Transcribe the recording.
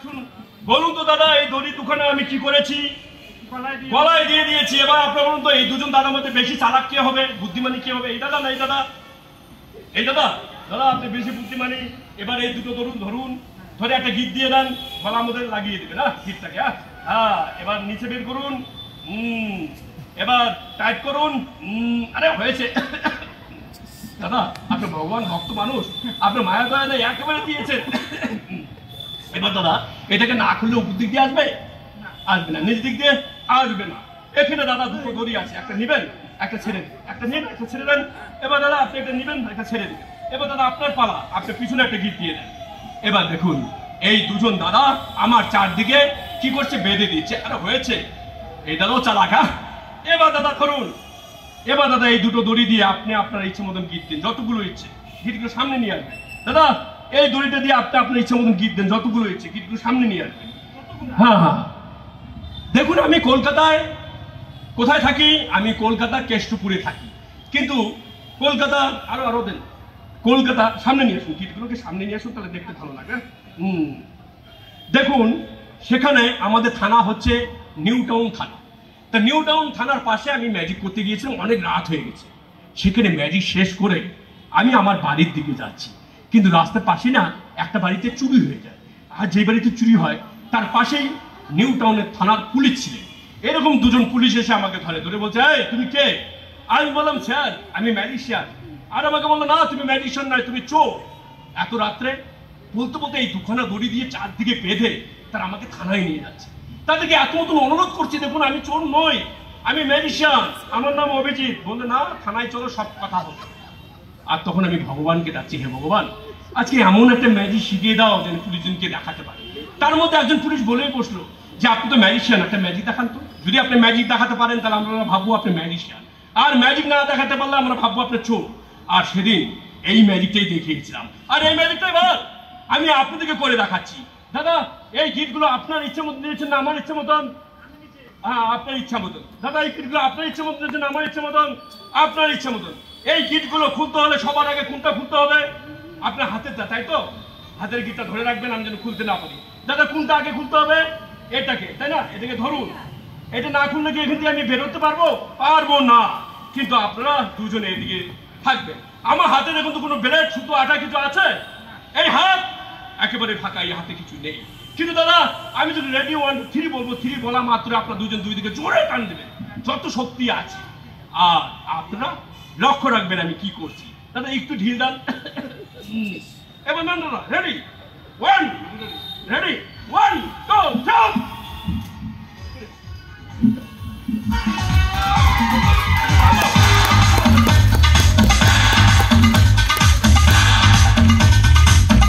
শুনুন, বলুন তো দাদা, এই দড়ি দুখানা আমি কি করেছি? গলায় দিয়ে দিয়েছি। এবার আপনার বলুন তো, এই দুজন দাদার মধ্যে বেশি চালাক কে হবে, বুদ্ধিমানী কে হবে? এই দাদা না এই দাদা? এই দাদা? দাদা আপনি বেশি বুদ্ধিমানী। এবার এই দুটো ধরুন, ধরে একটা গিট দিয়ে দেন, গলার মধ্যে লাগিয়ে দেবেন। হ্যাঁ, গিটটাকে। হ্যাঁ, এবার নিচে বের করুন। এবার টাইট করুন। আরে হয়েছে। দাদা আপনি ভগবান ভক্ত মানুষ, আপনি মায়া দয়া নেই, একেবারে দিয়েছেন। এবার দাদা এটাকে না খুললে উপর দিক দিয়ে আসবে? আসবে না। নিচ দিক দিয়ে আসবে না। এখানে দাদা দুটো দড়ি আছে, একটা নিবেন, একটা ছেড়ে দেবেন। একটা নিন, একটা ছেড়ে দেন। এবার দাদা আপনি একটা নিবেন, একটা ছেড়ে দেবেন। এবার দাদা আপনার পালা, আপনি পিছনে একটা গিট দিয়ে দেন। এবার দেখুন এই দুজন দাদা আমার চারদিকে কি করছে, বেঁধে দিচ্ছে। আরে হয়েছে, এই দাদাও চালাক। এবার দাদা করুন, এবার দাদা এই দুটো দড়ি দিয়ে আপনি আপনার ইচ্ছে মতন গিট দিন, যতগুলো ইচ্ছে। গিটগুলো সামনে নিয়ে আসবেন। দাদা এই দড়িটা দিয়ে আপনি আপনার ইচ্ছে মতন গিট দেন, যতগুলো ইচ্ছে, গিটগুলো সামনে নিয়ে আসবেন। হ্যাঁ হ্যাঁ, দেখুন আমি কলকাতায় কোথায় থাকি? আমি কলকাতা কেষ্টপুরে থাকি, কিন্তু কলকাতা আরো দেন। কলকাতা সামনে নিয়ে আসুন, গিটগুলোকে সামনে নিয়ে আসুন, তাহলে দেখতে ভালো লাগে। দেখুন সেখানে আমাদের থানা হচ্ছে নিউ টাউন থানা। তা নিউ টাউন থানার পাশে আমি ম্যাজিক করতে গিয়েছিলাম, অনেক রাত হয়ে গেছে। সেখানে ম্যাজিক শেষ করে আমি আমার বাড়ির দিকে যাচ্ছি, কিন্তু রাস্তার পাশে না একটা বাড়িতে চুরি হয়ে যায়। আর যে বাড়িতে চুরি হয় তার পাশেই নিউ টাউনের থানার পুলিশ ছিলেন। এরকম দুজন পুলিশ এসে আমাকে ধরে বলছে, এই তুমি কে? আমি বললাম, স্যার আমি ম্যাজিশিয়ান। আর আমাকে বললো, না তুমি ম্যাজিশিয়ান নয়, তুমি চোর। এত রাত্রে বলতে বলতে এই দুখানা দড়ি দিয়ে চারদিকে বেঁধে তারা আমাকে থানায় নিয়ে যাচ্ছে। তাদেরকে এত মতন অনুরোধ করছি, দেখুন আমি চোর নই, আমি ম্যাজিশিয়ান, আমার নাম অভিজিৎ। বললে, না থানায় চলো, সব কথা হতো। আর তখন আমি ভগবানকে ডাকছি, হে ভগবান, আজকে এমন একটা ম্যাজিক শিখিয়ে দাও যেন পুলিশজনকে দেখাতে পারে। তার মধ্যে একজন পুলিশ বলেই বসলো যে, আপনি তো ম্যাজিশিয়ান, একটা ম্যাজিক দেখান তো। যদি আপনি ম্যাজিক দেখাতে পারেন তাহলে আমরা ভাববো আপনি ম্যাজিশিয়ান, আর ম্যাজিক না দেখাতে পারলে আমরা ভাববো আপনি চোর। আর সেদিন এই ম্যাজিকটাই দেখিয়েছিলাম, আর এই ম্যাজিকটাই এবার আমি আপনাদেরকে করে দেখাচ্ছি। দাদা এই গিটগুলো আপনার ইচ্ছে মতন দিয়েছেন না আমার ইচ্ছে মতন? হ্যাঁ, আপনার ইচ্ছা মতন। দাদা এই গিটগুলো আপনার ইচ্ছে মতন দিয়েছেন, আমার ইচ্ছে মতন, আপনার ইচ্ছে মতন। এই গিটগুলো খুলতে হলে সবার আগে কোনটা খুলতে হবে? আপনার হাতেরটা, তাই তো? হাতের গিটটা ধরে রাখবেন, আমি যেন খুলতে না পারি। দাদা কোনটা আগে খুলতে হবে? এটাকে, তাই না? এটাকে ধরুন। এটা না খুললে কি এখান থেকে আমি বেরোতে পারবো? পারবো না। কিন্তু আপনারা দুজনে এদিকে থাকবেন। আমার হাতে দেখুন তো কোনো ব্লেড, সুতো, আটা কিছু আছে? এই হাত একেবারে ফাঁকা, এই হাতে কিছু নেই। কিন্তু দাদা আমি যদি রেডি 1 2 3 বলবো, 3 বলা মাত্র আপনারা দুজন দুই দিকে জোরে টান দেবেন, যত শক্তি আছে। আর আপনারা লক্ষ্য রাখবেন আমি কি করছি। দাদা একটু ঢিল দেন। এবার না, রেডি 1 রেডি